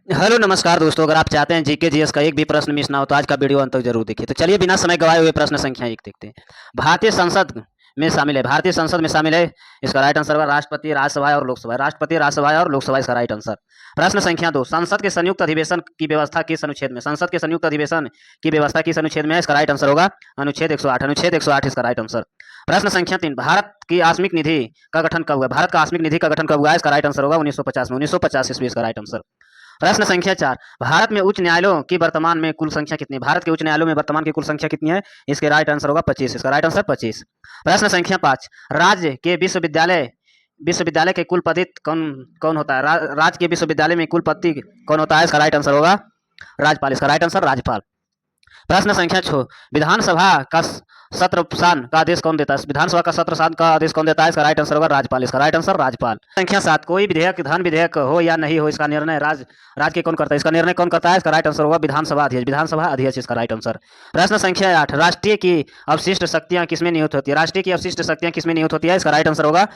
Hello नमस्कार दोस्तों, अगर आप चाहते हैं जीके जीएस का एक भी प्रश्न मिस ना हो तो आज का वीडियो अंत तक जरूर देखिए। तो चलिए बिना समय गवाए हुए प्रश्न संख्या एक देखते हैं। भारतीय संसद में शामिल है, भारतीय संसद में शामिल है। इसका राइट आंसर होगा राष्ट्रपति, राज्यसभा और लोकसभा। राष्ट्रपति, राज्यसभा और लोकसभा इसका राइट आंसर। प्रश्न संख्या 2, संसद के संयुक्त अधिवेशन की व्यवस्था किस अनुच्छेद में? संसद के संयुक्त अधिवेशन की व्यवस्था किस अनुच्छेद में है? इसका राइट आंसर होगा अनुच्छेद 108। अनुच्छेद 108 इसका राइट आंसर। प्रश्न संख्या 3, भारत की आस्मिक निधि का गठन कब हुआ? भारत का आस्मिक निधि का गठन कब हुआ है? इसका राइट आंसर होगा 1950 में। 1950 ईस्वी इसका राइट आंसर। प्रश्न संख्या 4, भारत में उच्च न्यायालयों की वर्तमान में कुल संख्या कितनी है? भारत के उच्च न्यायालयों में वर्तमान की कुल संख्या कितनी है? इसके राइट आंसर होगा 25। इसका राइट आंसर 25। प्रश्न संख्या 5, राज्य के विश्वविद्यालय विश्वविद्यालय के कुलपति कौन कौन होता है? राज्य के विश्वविद्यालय में कुलपति कौन होता है? इसका राइट आंसर होगा राज्यपाल। इसका राइट आंसर राज्यपाल। प्रश्न संख्या 6, विधानसभा का सत्र का आदेश कौन देता है? विधानसभा का सत्र का आदेश कौन देता है? इसका राइट आंसर होगा राज्यपाल। इसका राइट आंसर राज्यपाल। संख्या 7, कोई विधेयक धन विधेयक हो या नहीं हो, इसका निर्णय राज्य के कौन करता है? इसका निर्णय कौन करता है? इसका राइट आंसर होगा विधानसभा अध्यक्ष। विधानसभा अध्यक्ष इसका राइट आंसर। प्रश्न संख्या 8, राष्ट्रीय की अवशिष्ट शक्तियां किसमें नियुक्त होती है? राष्ट्रीय की अवशिष्ट शक्तियां किसमें नियुक्त होती है? इसका राइट आंसर होगा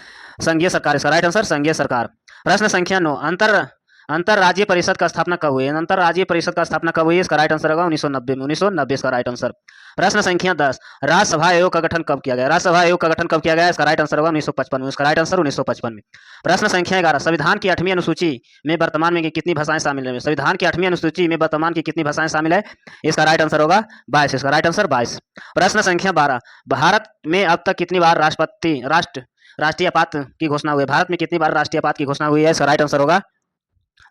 संघीय सरकार। इसका राइट आंसर संघीय सरकार। प्रश्न संख्या 9, अंतरराज्यीय परिषद का स्थापना कब हुई? अंतरराज्यीय परिषद का स्थापना कब हुई? इसका राइट आंसर होगा 1990 में। 1990 इसका राइट आंसर। प्रश्न संख्या 10, राज्यसभा आयोग का गठन कब किया गया? राज्यसभा आयोग का गठन कब किया गया? इसका राइट आंसर होगा 1955 में। इसका राइट आंसर 1955 में। प्रश्न संख्या 11, संविधान की 8वीं अनुसूची में वर्तमान में कितनी भाषाएं शामिल है? संविधान की 8वीं अनुसूची में वर्तमान की कितनी भाषाएं शामिल है? इसका राइट आंसर होगा 22। इसका राइट आंसर 22। प्रश्न संख्या 12, भारत में अब तक कितनी बार राष्ट्रीय आपात की घोषणा हुई? भारत में कितनी बार राष्ट्रीय आपात की घोषणा हुई है? इसका राइट आंसर होगा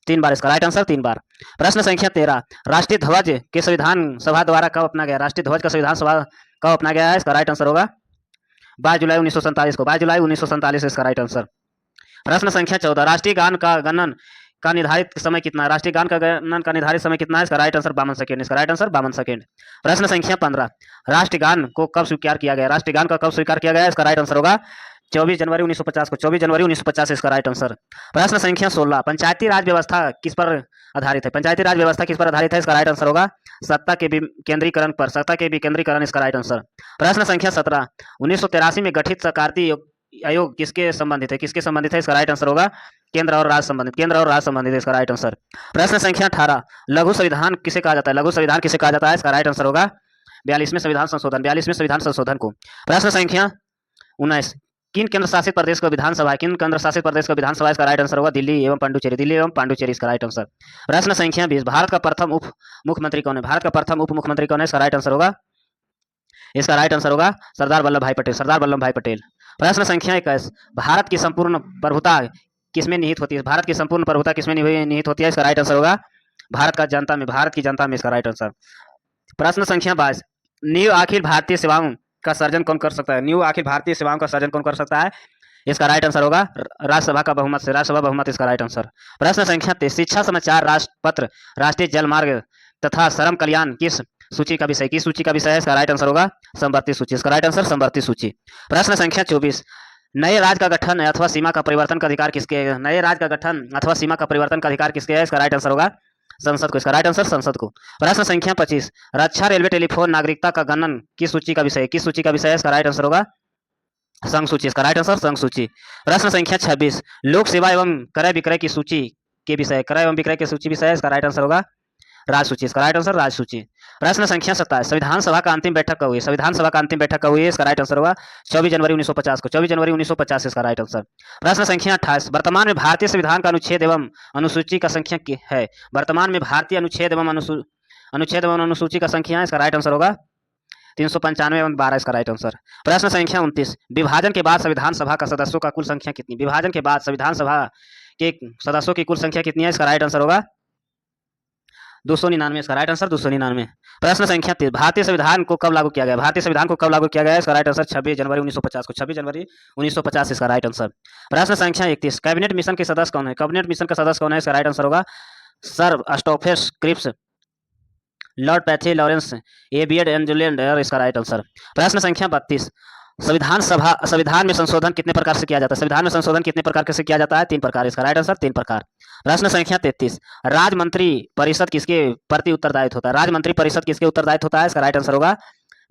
3 बार। इसका राइट आंसर 3 बार। प्रश्न संख्या 13, राष्ट्रीय ध्वज के संविधान सभा द्वारा कब अपना गया? राष्ट्रीय ध्वज का संविधान सभा कब अपना गया है? इसका राइट आंसर होगा 22 जुलाई 1947 को। 22 जुलाई 1947 इसका राइट आंसर। प्रश्न संख्या 14, राष्ट्रीय गान का गणन का निर्धारित समय कितना है? राष्ट्रीय गान का गणन का निर्धारित समय कितना है? इसका राइट आंसर 52 सेकेंड। इसका राइट आंसर 52 सेकेंड। प्रश्न संख्या 15, राष्ट्रगान को कब स्वीकार किया गया? राष्ट्रगान का कब स्वीकार किया गया? इसका राइट आंसर होगा 24 जनवरी 1950 को। 24 जनवरी 1950 इसका राइट आंसर। प्रश्न संख्या 16, पंचायती राज व्यवस्था किस पर आधारित है? पंचायती राज व्यवस्था किस पर आधारित है? इसका राइट आंसर होगा सत्ता के विकेंद्रीकरण पर। सत्ता के विकेंद्रीकरण इसका राइट आंसर। प्रश्न संख्या 17, 1983 में गठित सहकारिता आयोग किसके संबंधित है? किसके संबंधित है? इसका राइट आंसर होगा केंद्र और राज्य संबंधित। केंद्र और राज्य संबंधित इसका राइट आंसर। प्रश्न संख्या 18, लघु संविधान किसे कहा जाता है? लघु संविधान किसे कहा जाता है? इसका राइट आंसर होगा 42वें संविधान संशोधन। 42वें संविधान संशोधन को। प्रश्न संख्या 19, किन केंद्र शासित प्रदेश का विधानसभा है? किन केंद्र शासित प्रदेश का विधानसभा? इसका राइट आंसर होगा दिल्ली एवं पांडुचेरी। दिल्ली एवं पांडुचेरी इसका राइट आंसर। प्रश्न संख्या 20, भारत का प्रथम उप मुख्यमंत्री कौन है? भारत का प्रथम उप मुख्यमंत्री कौन है? इसका राइट आंसर होगा सरदार वल्लभ भाई पटेल। सरदार वल्लभ भाई पटेल। प्रश्न संख्या 21, भारत की संपूर्ण प्रभुता किसमें निहित होती है? भारत की संपूर्ण प्रभुता किसमें निहित होती है? इसका राइट आंसर होगा भारत की जनता में इसका राइट आंसर। प्रश्न संख्या 22, न्यू अखिल भारतीय सेवाओं का सर्जन कौन कर सकता है? न्यू अखिल भारतीय सेवाओं का सर्जन कौन कर सकता है? इसका राइट आंसर होगा राज्यसभा का बहुमत से। राज्यसभा बहुमत इसका राइट आंसर। प्रश्न संख्या 23, शिक्षा समाचार राष्ट्रपत्र राष्ट्रीय जलमार्ग तथा श्रम कल्याण किस सूची का विषय? किस सूची का विषय है? इसका राइट आंसर होगा संवर्ती सूची। इसका राइट आंसर संवर्ती सूची। प्रश्न संख्या 24, नए राज्य का गठन अथवा सीमा का परिवर्तन का अधिकार किसके है? नए राज्य का गठन अथवा सीमा का परिवर्तन का अधिकार किसके है? इसका राइट आंसर होगा संसद को। इसका राइट आंसर संसद को। प्रश्न संख्या 25, रक्षा, रेलवे, टेलीफोन, नागरिकता का गणन किस सूची का विषय है? किस सूची का विषय है? इसका राइट आंसर होगा संघ सूची। इसका राइट आंसर संघ सूची। प्रश्न संख्या 26, लोक सेवा एवं क्रय विक्रय की सूची के विषय, क्रय एवं विक्रय की सूची विषय है? इसका राइट आंसर होगा राज्य सूची। इसका राइट आंसर राज्य सूची। प्रश्न संख्या 27, संविधान सभा का अंतिम बैठक कब हुई? संविधान सभा का अंतिम बैठक कब हुई है? इसका राइट आंसर होगा 24 जनवरी 1950 को। 24 जनवरी 1950 इसका राइट आंसर। प्रश्न संख्या 28, वर्तमान में भारतीय संविधान का अनुच्छेद एवं अनुसूची का संख्या है? वर्तमान में भारतीय अनुच्छेद एवं अनुसूची का संख्या, इसका राइट आंसर होगा 395 एवं 12 इसका राइट आंसर। प्रश्न संख्या 29, विभाजन के बाद संविधान सभा का सदस्यों का कुल संख्या कितनी? विभाजन के बाद संविधान सभा के सदस्यों की कुल संख्या कितनी है? इसका राइट आंसर होगा 299। इसका राइट आंसर 299। प्रश्न संख्या 30, भारतीय संविधान को कब लागू किया गया? भारतीय संविधान को कब लागू किया गया है? इसका राइट आंसर 26 जनवरी 1950 को। 26 जनवरी 1950 इसका राइट आंसर। प्रश्न संख्या 31, कैबिनेट मिशन के सदस्य कौन है? कैबिनेट मिशन का सदस्य कौन है? इसका राइट आंसर होगा sir Stafford Cripps, Lord Pethick Lawrence, एबियड एंजुलेंड इसका राइट आंसर। प्रश्न संख्या 32, संविधान में संशोधन कितने प्रकार से किया जाता है? संविधान में संशोधन कितने प्रकार से किया जाता है? 3 प्रकार। इसका राइट आंसर 3 प्रकार। प्रश्न संख्या 33, राज्य मंत्री परिषद किसके प्रति उत्तरदायित्व होता है? राज्य मंत्री परिषद किसके उत्तरदायित्व होता है? इसका राइट आंसर होगा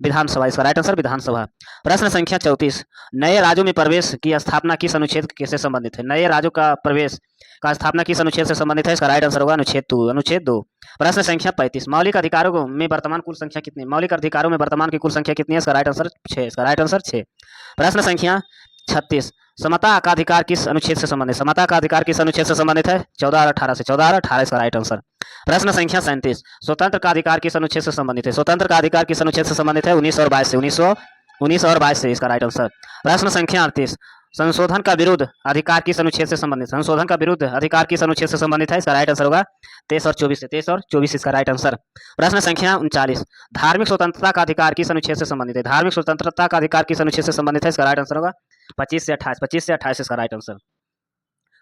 विधानसभा, इसका राइट आंसर विधानसभा। प्रश्न संख्या 34, नए राज्यों में प्रवेश की स्थापना किस अनुच्छेद से संबंधित है? नए राज्यों का प्रवेश का स्थापना किस अनुच्छेद से संबंधित है? इसका राइट आंसर होगा अनुच्छेद 2। प्रश्न संख्या 35, मौलिक अधिकारों में वर्तमान कुल संख्या कितनी? मौलिक अधिकारों में वर्तमान की कुल संख्या कितनी है? इसका राइट आंसर 6, इसका राइट आंसर 6। प्रश्न संख्या 36, समता का अधिकार किस अनुच्छेद से संबंधित? समता का अधिकार किस अनुच्छेद से संबंधित है? 14 और 18 से। 14 और 18 इसका राइट आंसर। प्रश्न संख्या 37, स्वतंत्र का अधिकार किस अनुच्छेद से संबंधित है? स्वतंत्र का अधिकार किस अनुच्छेद से संबंधित है? 19 और 22 से। 19 और 22 से इसका राइट आंसर। प्रश्न संख्या 38, संशोधन का विरुद्ध अधिकार किस अनुच्छेद से संबंधित? संशोधन का विरुद्ध अधिकार किस अनुच्छेद से संबंधित है? इसका राइट आंसर होगा 23 और 24 से। 23 और 24 इसका राइट आंसर। प्रश्न संख्या 39, धार्मिक स्वतंत्रता का अधिकार किस अनुच्छेद से संबंधित है? धार्मिक स्वतंत्रता का अधिकार किस अनुच्छेद से संबंधित है? इसका राइट आंसर होगा 25 से 28। 25 से 28 इसका राइट आंसर।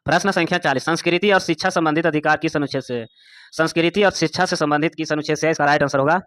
प्रश्न संख्या 40, संस्कृति और शिक्षा संबंधित अधिकार किस अनुच्छेद से? संस्कृति और शिक्षा से संबंधित किस अनुच्छेद से? इसका राइट आंसर होगा,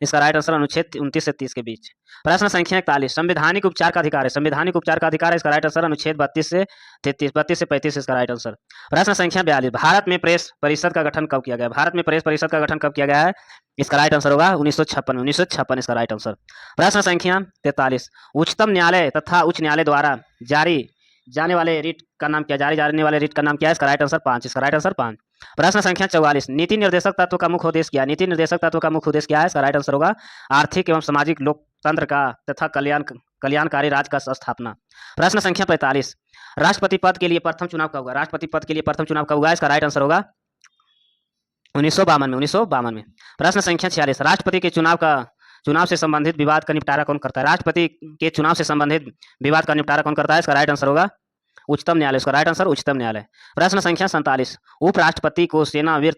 इसका राइट आंसर अनुच्छेद 29 से 30 के बीच। प्रश्न संख्या 41, संवैधानिक उपचार का अधिकार है। संवैधानिक उपचार का अधिकार है, इसका राइट आंसर अनुच्छेद 32 से 33, 32 से 35 इसका राइट आंसर। प्रश्न संख्या 42, भारत में प्रेस परिषद का गठन कब किया गया? भारत में प्रेस परिषद का गठन कब किया गया है? इसका राइट आंसर होगा 1956 में। 1956 इसका राइट आंसर। प्रश्न संख्या 43, उच्चतम न्यायालय तथा उच्च न्यायालय द्वारा जारी जाने वाले रिट का नाम क्या? जारी जाने वाले रिट का नाम क्या है? इसका राइट आंसर 5, इसका राइट आंसर 5। प्रश्न संख्या 44, नीति निर्देशक तत्व का मुख्य उद्देश्य क्या है? नीति निर्देशक तत्व का मुख्य उद्देश्य क्या है? इसका राइट आंसर होगा आर्थिक एवं सामाजिक लोकतंत्र का तथा कल्याणकारी राज का स्थापना। प्रश्न संख्या 45, राष्ट्रपति पद के लिए प्रथम चुनाव कब हुआ? राष्ट्रपति पद के लिए प्रथम चुनाव कब हुआ? इसका राइट आंसर होगा 1952 में। 1952 में। प्रश्न संख्या 46, राष्ट्रपति के चुनाव से संबंधित विवाद का निपटारा कौन करता है? राष्ट्रपति के चुनाव से संबंधित विवाद का निपटारा कौन करता है? इसका राइट आंसर होगा उच्चतम न्यायालय। इसका राइट आंसर उच्चतम न्यायालय। प्रश्न संख्या 47, उपराष्ट्रपति को सेनावीर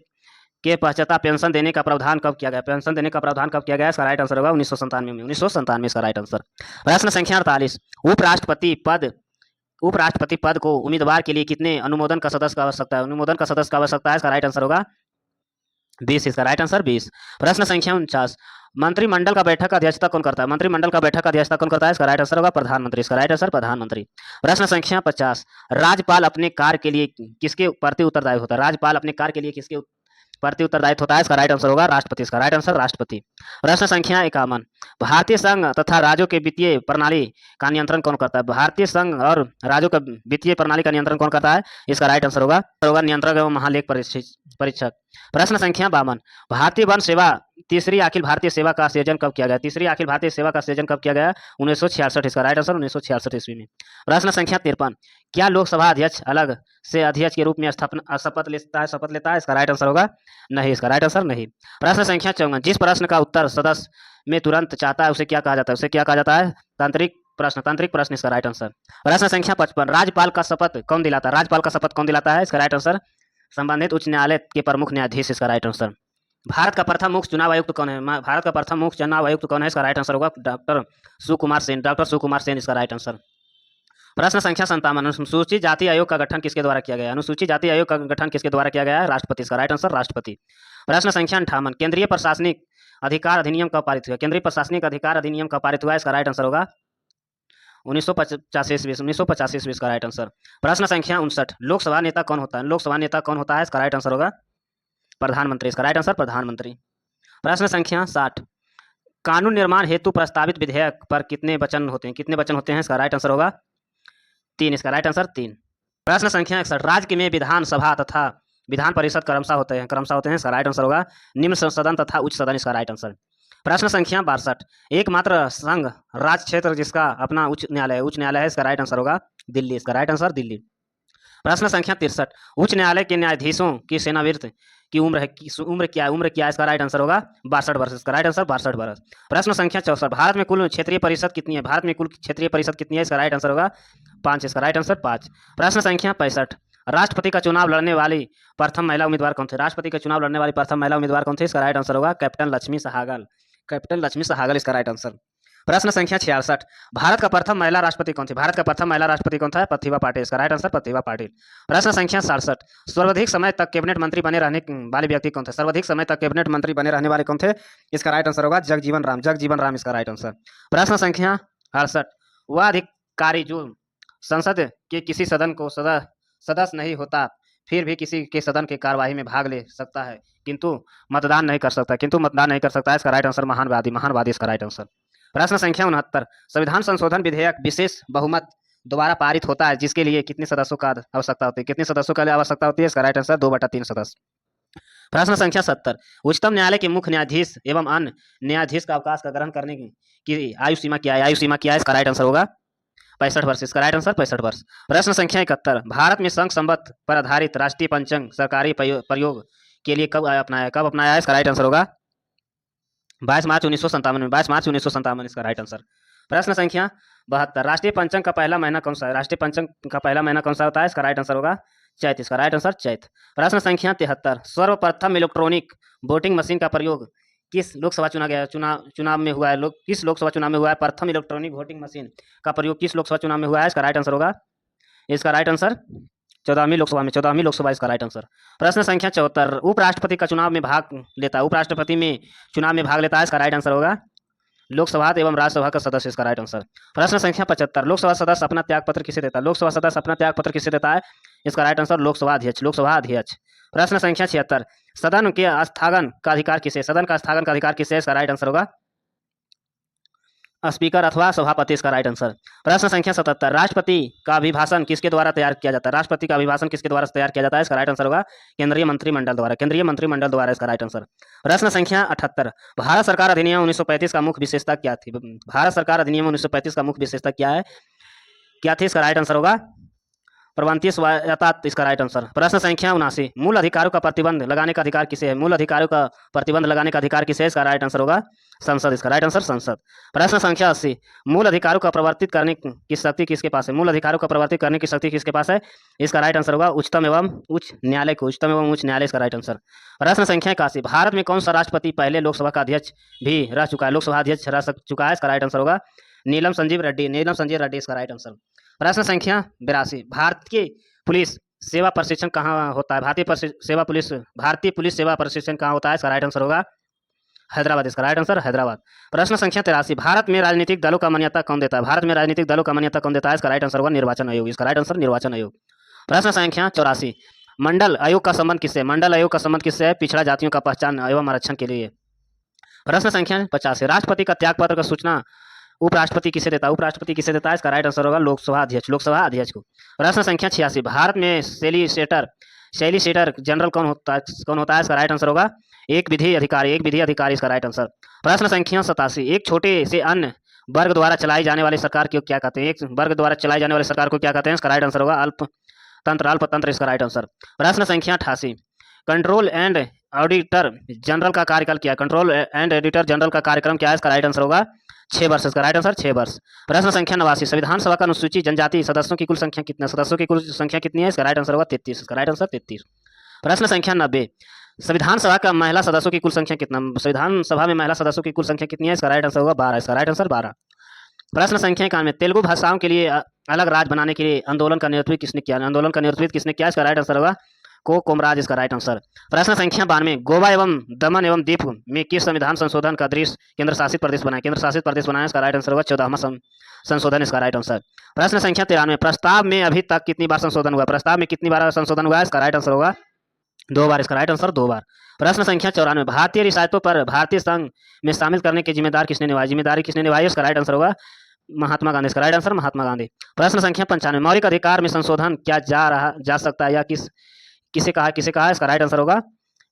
के पश्चात पेंशन देने का प्रावधान कब किया गया? पेंशन देने का प्रावधान कब किया गया? इसका राइट आंसर होगा 1997 में। 1997 इसका राइट आंसर। प्रश्न संख्या 48, उपराष्ट्रपति पद को उम्मीदवार के लिए कितने अनुमोदन का सदस्य का आवश्यकता है? अनुमोदन का सदस्य का आवश्यकता है, इसका राइट आंसर होगा 20, इसका राइट आंसर 20। प्रश्न संख्या 49, मंत्रिमंडल का बैठक का अध्यक्षता कौन करता है? मंत्रिमंडल का बैठक का अध्यक्षता कौन करता है? इसका राइट आंसर होगा प्रधानमंत्री। इसका राइट आंसर प्रधानमंत्री। प्रश्न संख्या 50, राज्यपाल अपने कार्य के लिए किसके प्रति उत्तरदायी होता है? राज्यपाल अपने कार्य के लिए किसके प्रति उत्तरदायित्व होता है? इसका राइट आंसर होगा राष्ट्रपति। इसका राइट आंसर राष्ट्रपति। प्रश्न संख्या 51, भारतीय संघ तथा राज्यों के वित्तीय प्रणाली का नियंत्रण कौन करता है? भारतीय संघ और राज्यों का वित्तीय प्रणाली का नियंत्रण कौन करता है? इसका राइट आंसर होगा नियंत्रक एवं महालेख परीक्षक। प्रश्न संख्या 52, भारतीय वन सेवा तीसरी अखिल भारतीय सेवा का सृजन कब किया गया? तीसरी अखिल भारतीय सेवा का सृजन कब किया गया? 1966, इसका राइट आंसर 1966 ईस्वी में। प्रश्न संख्या 53, क्या लोकसभा अध्यक्ष अलग से अध्यक्ष के रूप में शपथ लेता है? इसका राइट आंसर होगा नहीं, इसका राइट आंसर नहीं। प्रश्न संख्या 54, जिस प्रश्न का उत्तर सदस्य में तुरंत चाहता है उसे क्या कहा जाता है? उसे क्या कहा जाता है? तांत्रिक प्रश्न, इसका राइट आंसर। प्रश्न संख्या 55, राज्यपाल का शपथ कौन दिलाता है? राज्यपाल का शपथ कौन दिलाता है? इसका राइट आंसर संबंधित उच्च न्यायालय के प्रमुख न्यायाधीश, इसका राइट आंसर। भारत का प्रथम मुख्य चुनाव आयुक्त कौन है? भारत का प्रथम मुख्य चुनाव आयुक्त कौन है? इसका राइट आंसर होगा डॉक्टर सुकुमार सेन। डॉक्टर सुकुमार सेन इसका राइट आंसर। प्रश्न संख्या 57, अनुसूचित जाति आयोग का गठन किसके द्वारा किया गया? अनुसूचित जाति आयोग का गठन किसके द्वारा किया गया है? राष्ट्रपति। इसका राइट आंसर राष्ट्रपति। प्रश्न संख्या 58, केंद्रीय प्रशासनिक अधिकार अधिनियम कब पारित हुआ? केंद्रीय प्रशासनिक अधिकार अधिनियम कब पारित हुआ? इसका राइट आंसर होगा 1985 ईस्वी। 1985 ईस्वी इसका राइट आंसर। प्रश्न संख्या 59, लोकसभा नेता कौन होता है? लोकसभा नेता कौन होता है? इसका राइट आंसर होगा प्रधानमंत्री। इसका राइट आंसर प्रधानमंत्री। प्रश्न संख्या 60, कानून निर्माण हेतु प्रस्तावित विधेयक पर कितने वचन होते हैं? कितने वचन होते हैं? इसका राइट आंसर होगा 3, इसका राइट आंसर 3। प्रश्न संख्या 61, राज्य में विधानसभा तथा विधान परिषद क्रमशः होते हैं, इसका राइट आंसर होगा निम्न सदन तथा उच्च सदन, इसका राइट आंसर। प्रश्न संख्या 62, एकमात्र संघ राज्य क्षेत्र जिसका अपना उच्च न्यायालय है, इसका राइट आंसर होगा दिल्ली। इसका राइट आंसर दिल्ली। प्रश्न संख्या 63, उच्च न्यायालय के न्यायाधीशों की सेवानिवृत्ति की उम्र क्या है? इसका राइट आंसर होगा 62 वर्ष। इसका राइट आंसर 62 वर्ष। प्रश्न संख्या 64, भारत में कुल क्षेत्रीय परिषद कितनी है? भारत में कुल क्षेत्रीय परिषद कितनी है? इसका राइट आंसर होगा 5। इसका राइट आंसर 5। प्रश्न संख्या 65, राष्ट्रपति का चुनाव लड़ने वाली प्रथम महिला उम्मीदवार कौन थे? राष्ट्रपति का चुनाव लड़ने वाली प्रथम महिला उम्मीदवार कौन थे? इसका राइट आंसर होगा कैप्टन लक्ष्मी सहागल। कैप्टन लक्ष्मी सहागल इसका राइट आंसर। प्रश्न संख्या 66, भारत का प्रथम महिला राष्ट्रपति कौन थे? भारत का प्रथम महिला राष्ट्रपति कौन था? प्रतिभा पाटिल। इसका राइट आंसर प्रतिभा पाटिल। प्रश्न संख्या 67, सर्वाधिक समय तक कैबिनेट मंत्री बने रहने वाले व्यक्ति कौन थे? सर्वाधिक समय तक कैबिनेट मंत्री बने रहने वाले कौन थे? इसका राइट आंसर होगा जगजीवन राम। जगजीवन राम इसका राइट आंसर। प्रश्न संख्या 68, वह अधिकारी जो संसद के किसी सदन को सदस्य नहीं होता फिर भी किसी के सदन के कार्यवाही में भाग ले सकता है किंतु मतदान नहीं कर सकता। इसका राइट आंसर महानवादी इसका राइट आंसर। प्रश्न संख्या 69, संविधान संशोधन विधेयक विशेष बहुमत द्वारा पारित होता है जिसके लिए कितने सदस्यों का आवश्यकता होती है? कितने सदस्यों का आवश्यकता होती है? इसका राइट आंसर 2/3 सदस्य। प्रश्न संख्या 70, उच्चतम न्यायालय के मुख्य न्यायाधीश एवं अन्य न्यायाधीश का अवकाश का ग्रहण करने की आयु सीमा क्या है? आयु सीमा क्या है? इसका राइट आंसर होगा 65 वर्ष। इसका राइट आंसर 65 वर्ष। प्रश्न संख्या 71, भारत में संघ संबद्ध पर आधारित राष्ट्रीय पंचांग सरकारी प्रयोग के लिए कब अपनाया है? इसका राइट आंसर होगा 22 मार्च 1957 में। 22 मार्च 1957 इसका राइट आंसर। प्रश्न संख्या 72, राष्ट्रीय पंचांग का पहला महीना कौन सा है? राष्ट्रीय पंचांग का पहला महीना कौन सा होता है? इसका राइट आंसर होगा चैत। इसका राइट आंसर चैत। प्रश्न संख्या 73, सर्वप्रथम इलेक्ट्रॉनिक वोटिंग मशीन का प्रयोग किस लोकसभा चुनाव में हुआ है? किस लोकसभा चुनाव में हुआ है? प्रथम इलेक्ट्रॉनिक वोटिंग मशीन का प्रयोग किस लोकसभा चुनाव में हुआ है? इसका राइट आंसर होगा, इसका राइट आंसर 14वीं लोकसभा में। 14वीं लोकसभा इसका राइट आंसर। प्रश्न संख्या 74, उपराष्ट्रपति का चुनाव में भाग लेता है? उपराष्ट्रपति में चुनाव में भाग लेता है? इसका राइट आंसर होगा लोकसभा एवं राज्यसभा का सदस्य। इसका राइट आंसर। प्रश्न संख्या 75, लोकसभा सदस्य अपना त्यागपत्र किसे देता है? लोकसभा सदस्य अपना त्यागपत्र किसे देता है? इसका राइट आंसर लोकसभा अध्यक्ष। लोकसभा अध्यक्ष। प्रश्न संख्या 76, सदन के स्थगन का अधिकार किसे? सदन का स्थगन का अधिकार किसे? इसका राइट आंसर होगा स्पीकर अथवा सभापति। इसका राइट आंसर। प्रश्न संख्या 77, राष्ट्रपति का अभिभाषण किसके द्वारा तैयार किया जाता है? राष्ट्रपति का अभिभाषण किसके द्वारा तैयार किया जाता है? इसका राइट आंसर होगा केंद्रीय मंत्रिमंडल द्वारा। केंद्रीय मंत्रिमंडल द्वारा। इसका राइट आंसर। प्रश्न संख्या 78, भारत सरकार अधिनियम 1935 का मुख्य विशेषता क्या थी? भारत सरकार अधिनियम 1935 का मुख्य विशेषता क्या है? क्या थी? इसका राइट आंसर होगा प्रबंधीय स्वायत्तता। इसका राइट आंसर। प्रश्न संख्या 79, मूल अधिकारों का प्रतिबंध लगाने का अधिकार किसे है? मूल अधिकारों का प्रतिबंध लगाने का अधिकार किसे है? इसका राइट आंसर होगा संसद। इसका राइट आंसर संसद। प्रश्न संख्या 80, मूल अधिकारों का प्रवर्तित करने की शक्ति किसके पास है? मूल अधिकारों का प्रवर्तित करने की शक्ति किसके पास है? इसका राइट आंसर होगा उच्चतम एवं उच्च न्यायालय को। उच्चतम एवं उच्च न्यायालय। इसका राइट आंसर। प्रश्न संख्या 81, भारत में कौन सा राष्ट्रपति पहले लोकसभा का अध्यक्ष भी रह चुका है? लोकसभा अध्यक्ष रह चुका है? इसका राइट आंसर होगा नीलम संजीव रेड्डी। नीलम संजीव रेड्डी। इसका राइट आंसर। प्रश्न संख्या 82, भारतीय पुलिस सेवा प्रशिक्षण कहाँ होता है? भारतीय पुलिस सेवा प्रशिक्षण कहाँ होता है? इसका राइट आंसर होगा हैदराबाद। इसका राइट आंसर हैदराबाद। प्रश्न संख्या 83, भारत में राजनीतिक दलों का मान्यता कौन देता है? भारत में राजनीतिक दलों का मान्यता कौन देता है? इसका राइट आंसर होगा निर्वाचन आयोग। इसका राइट आंसर निर्वाचन आयोग। प्रश्न संख्या 84, मंडल आयोग का संबंध किससे? मंडल आयोग का संबंध किससे है? पिछड़ा जातियों का पहचान एवं आरक्षण के लिए। प्रश्न संख्या 50, राष्ट्रपति का त्यागपत्र का सूचना उपराष्ट्रपति किसे देता है? उपराष्ट्रपति किसे देता है? इसका राइट आंसर होगा लोकसभा अध्यक्ष। लोकसभा अध्यक्ष को। प्रश्न संख्या 86, भारत में सॉलिसिटर जनरल कौन होता है? इसका राइट आंसर होगा एक विधि अधिकारी। एक विधि अधिकारी। इसका राइट आंसर। प्रश्न संख्या 87, एक छोटे से अन्य वर्ग द्वारा चलाई जाने वाली सरकार को क्या कहते हैं? एक वर्ग द्वारा चलाई जाने वाली सरकार को क्या कहते हैं? इसका राइट आंसर होगा अल्पतंत्र। इसका राइट आंसर। प्रश्न संख्या 88, कंट्रोल एंड ऑडिटर जनरल का कार्यकाल क्या है? कंट्रोल एंड ऑडिटर जनरल का कार्यक्रम क्या है? इसका राइट आंसर होगा 6 वर्ष। इसका राइट आंसर 6 वर्ष। प्रश्न संख्या 89, संविधान सभा का अनुसूचित जनजाति सदस्यों की कुल संख्या कितनी है? इसका राइट आंसर होगा 33। इसका राइट आंसर 33। प्रश्न संख्या 90, संविधान सभा का महिला सदस्यों की कुल संख्या कितना? संविधान सभा में महिला सदस्यों की कुल संख्या कितनी है? इसका राइट आंसर होगा 12। इसका राइट आंसर 12। प्रश्न संख्या 91, तेलुगु भाषाओं के लिए अलग राज्य बनाने के लिए आंदोलन का नेतृत्व किसने किया? इसका राइट आंसर होगा कोमराज। इसका राइट आंसर। प्रश्न संख्या 92, गोवा एवं दमन एवं दीप में किस संविधान संशोधन का दृश्य केंद्र शासित प्रदेश बनाया? इसका राइट आंसर होगा 14वां संशोधन। इसका राइट आंसर। प्रश्न संख्या 93, प्रस्ताव में अभी तक कितनी बार संशोधन हुआ? प्रस्ताव में कितनी बार संशोधन हुआ है? इसका राइट आंसर होगा 2 बार। इसका राइट आंसर 2 बार। प्रश्न संख्या 94, भारतीय रियासतों पर भारतीय संघ में शामिल करने की जिम्मेदारी किसने निभाई? इसका राइट आंसर होगा महात्मा गांधी। इसका राइट आंसर महात्मा गांधी। प्रश्न संख्या 95, मौलिक अधिकार में संशोधन क्या जा सकता है या किसे कहा? इसका राइट आंसर होगा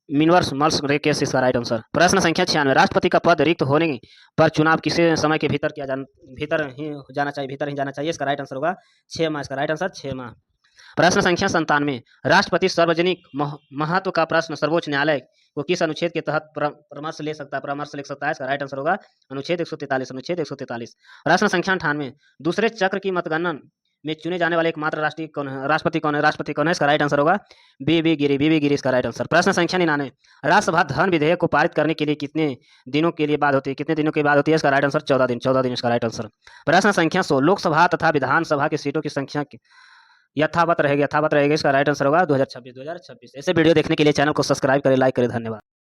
मिनर्स मल्स रेकेस। इसका राइट आंसर। प्रश्न संख्या 96, राष्ट्रपति का पद रिक्त होने पर चुनाव किसी समय के भीतर भीतर ही जाना चाहिए? इसका राइट आंसर होगा 6 माह। इसका राइट आंसर 6 माह। प्रश्न संख्या 97, राष्ट्रपति सार्वजनिक महत्व का प्रश्न सर्वोच्च न्यायालय को किस अनुच्छेद के तहत परामर्श ले सकता है? इसका राइट आंसर होगा अनुच्छेद 143। प्रश्न संख्या 98, दूसरे चक्र की मतगणना में चुने जाने वाले एकमात्र राष्ट्रपति कौन है? इसका राइट आंसर होगा बीबी गिरी। इसका राइट आंसर। प्रश्न संख्या 99, राज्यसभा धन विधेयक को पारित करने के लिए कितने दिनों के बाद होती है? इसका राइट आंसर 14 दिन। इसका राइट आंसर। प्रश्न संख्या 100, लोकसभा तथा विधानसभा की सीटों की संख्या यथावत रहेगी। इसका राइट आंसर होगा 2026। ऐसे वीडियो देखने के लिए चैनल को सब्सक्राइब करें, लाइक करें। धन्यवाद।